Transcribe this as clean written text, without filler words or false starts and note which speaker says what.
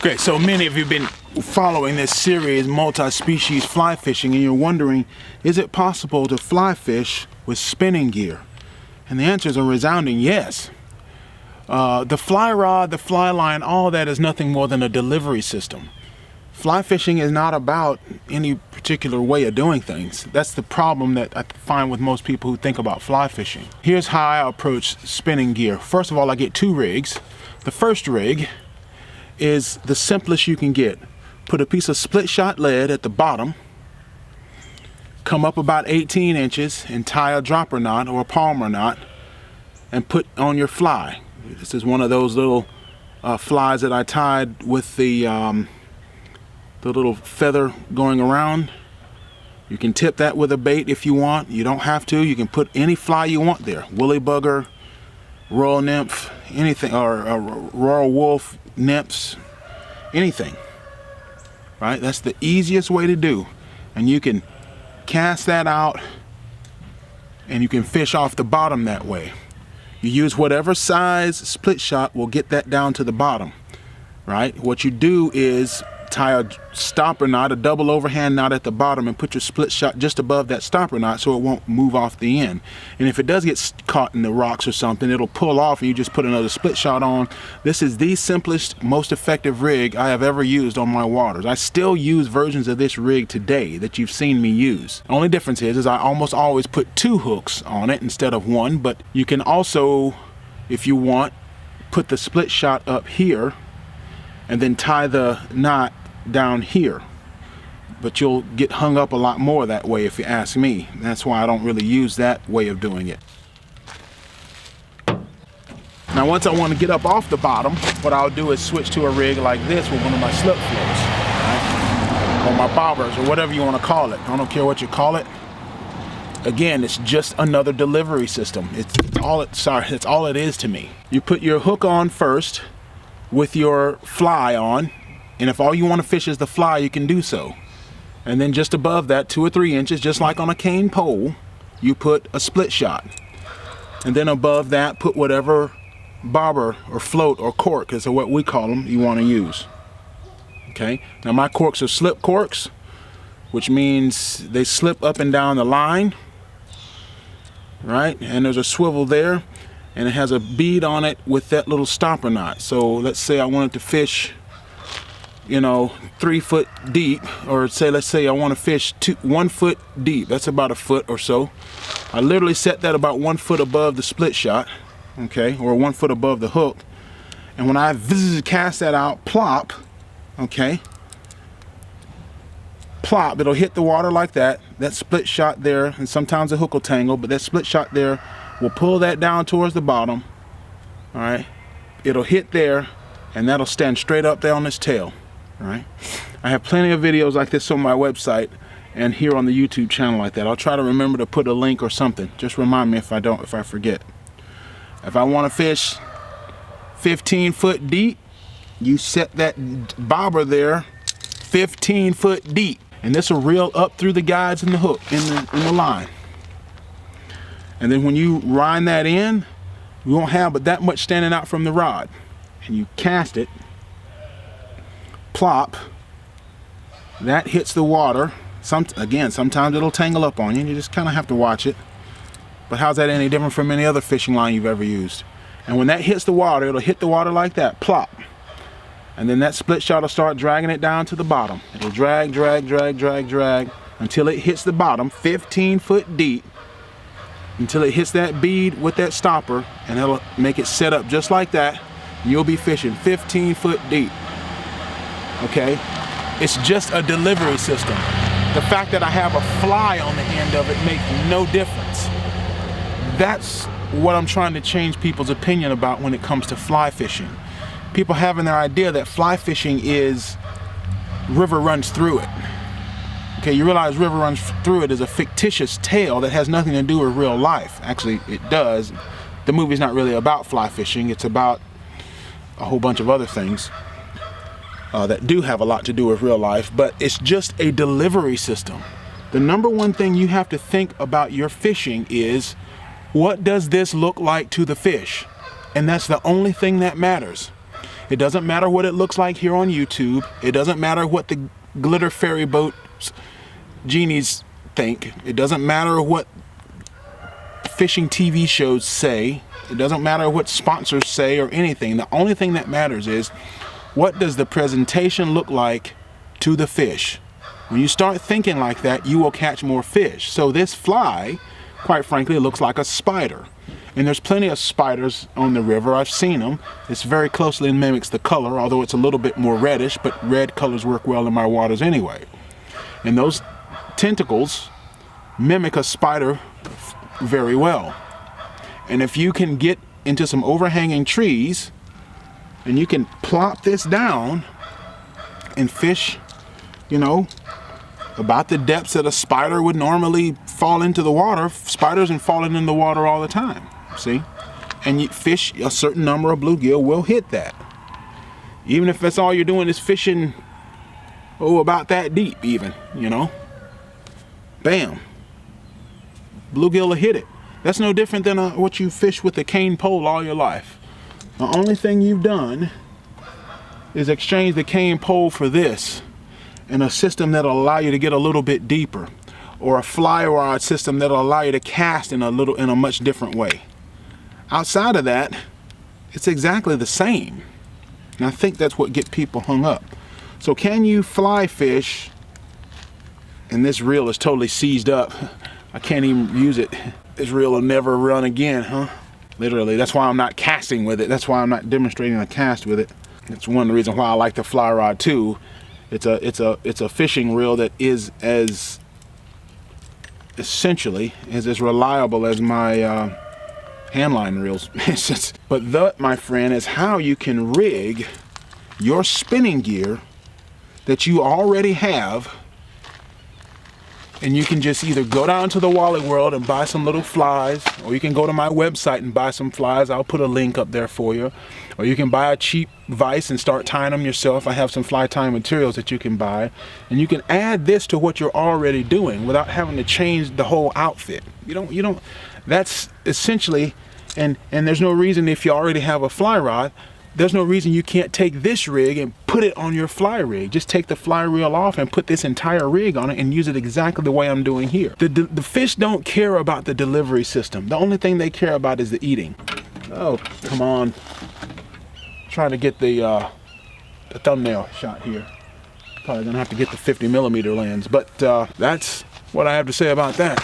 Speaker 1: Okay, so many of you have been following this series, multi-species fly fishing, and you're wondering, is it possible to fly fish with spinning gear? And the answer is a resounding yes. The fly rod, the fly line, all that is nothing more than a delivery system. Fly fishing is not about any particular way of doing things. That's the problem that I find with most people who think about fly fishing. Here's how I approach spinning gear. First of all, I get two rigs. The first rig is the simplest you can get. Put a piece of split shot lead at the bottom, come up about 18 inches and tie a dropper knot or a palmer knot and put on your fly. This is one of those little flies that I tied with the little feather going around. You can tip that with a bait if you want. You don't have to. You can put any fly you want there. Woolly bugger, royal nymph, anything, or royal wolf, nymphs, anything. Right? That's the easiest way to do. And you can cast that out and you can fish off the bottom that way. You use whatever size split shot will get that down to the bottom. Right? What you do is tie a stopper knot, a double overhand knot at the bottom, and put your split shot just above that stopper knot so it won't move off the end. And if it does get caught in the rocks or something, it'll pull off and you just put another split shot on. This is the simplest, most effective rig I have ever used on my waters. I still use versions of this rig today that you've seen me use. The only difference is I almost always put two hooks on it instead of one, but you can also, if you want, put the split shot up here and then tie the knot down here, but you'll get hung up a lot more that way if you ask me. That's why I don't really use that way of doing it. Now once I want to get up off the bottom, what I'll do is switch to a rig like this with one of my slip floats, right? Or my bobbers, or whatever you want to call it. I don't care what you call it. Again, it's just another delivery system. It's all it is to me. You put your hook on first with your fly on, and if all you want to fish is the fly, you can do so. And then just above that, 2 or 3 inches, just like on a cane pole, you put a split shot. And then above that, put whatever bobber or float or cork, is what we call them, you want to use. Okay, now my corks are slip corks, which means they slip up and down the line, right? And there's a swivel there, and it has a bead on it with that little stopper knot. So let's say I wanted to fish, 3 foot deep, or let's say I want to fish 1 foot deep. That's about a foot or so. I literally set that about 1 foot above the split shot, okay, or 1 foot above the hook. And when I cast that out, plop, okay, plop, it'll hit the water like that. That split shot there, and sometimes the hook will tangle, but that split shot there will pull that down towards the bottom. All right, it'll hit there, and that'll stand straight up there on its tail. All right, I have plenty of videos like this on my website and here on the YouTube channel like that. I'll try to remember to put a link or something. Just remind me if I forget. If I want to fish 15 foot deep, you set that bobber there 15 foot deep, and this will reel up through the guides and the hook in the line. And then when you wind that in, you won't have but that much standing out from the rod. And you cast it, plop, that hits the water. Sometimes it'll tangle up on you, and you just kind of have to watch it. But how's that any different from any other fishing line you've ever used? And when that hits the water, it'll hit the water like that, plop. And then that split shot will start dragging it down to the bottom. It'll drag, drag, drag, drag, drag until it hits the bottom, 15 foot deep, until it hits that bead with that stopper, and it'll make it set up just like that. And you'll be fishing 15 foot deep. Okay, it's just a delivery system. The fact that I have a fly on the end of it makes no difference. That's what I'm trying to change people's opinion about when it comes to fly fishing. People having their idea that fly fishing is river runs through it. Okay, you realize river runs through it is a fictitious tale that has nothing to do with real life. Actually, it does. The movie's not really about fly fishing. It's about a whole bunch of other things that do have a lot to do with real life, but it's just a delivery system. The number one thing you have to think about your fishing is, what does this look like to the fish? And that's the only thing that matters. It doesn't matter what it looks like here on YouTube. It doesn't matter what the glitter fairy boat genies think. It doesn't matter what fishing TV shows say. It doesn't matter what sponsors say or anything. The only thing that matters is, what does the presentation look like to the fish? When you start thinking like that, you will catch more fish. So this fly, quite frankly, looks like a spider. And there's plenty of spiders on the river. I've seen them. It's very closely mimics the color, although it's a little bit more reddish, but red colors work well in my waters anyway. And those tentacles mimic a spider very well. And if you can get into some overhanging trees and you can plop this down and fish, you know, about the depths that a spider would normally fall into the water. Spiders are falling in the water all the time, see? And you fish, a certain number of bluegill will hit that. Even if that's all you're doing is fishing, about that deep even, you know? Bam. Bluegill will hit it. That's no different than what you fish with a cane pole all your life. The only thing you've done is exchange the cane pole for this, and a system that'll allow you to get a little bit deeper, or a fly rod system that'll allow you to cast in a much different way. Outside of that, it's exactly the same. And I think that's what gets people hung up. So can you fly fish? And this reel is totally seized up. I can't even use it. This reel will never run again, huh? Literally, that's why I'm not casting with it. That's why I'm not demonstrating a cast with it. It's one of the reasons why I like the fly rod too. It's a fishing reel that is as essentially is as reliable as my handline reels. But that, my friend, is how you can rig your spinning gear that you already have, and you can just either go down to the Wally World and buy some little flies, or you can go to my website and buy some flies. I'll put a link up there for you. Or you can buy a cheap vise and start tying them yourself. I have some fly tying materials that you can buy. And you can add this to what you're already doing without having to change the whole outfit. You don't, that's essentially, and there's no reason, if you already have a fly rod, there's no reason you can't take this rig and put it on your fly rig. Just take the fly reel off and put this entire rig on it and use it exactly the way I'm doing here. The fish don't care about the delivery system. The only thing they care about is the eating. Oh, come on. Trying to get the thumbnail shot here. Probably gonna have to get the 50mm lens, but that's what I have to say about that.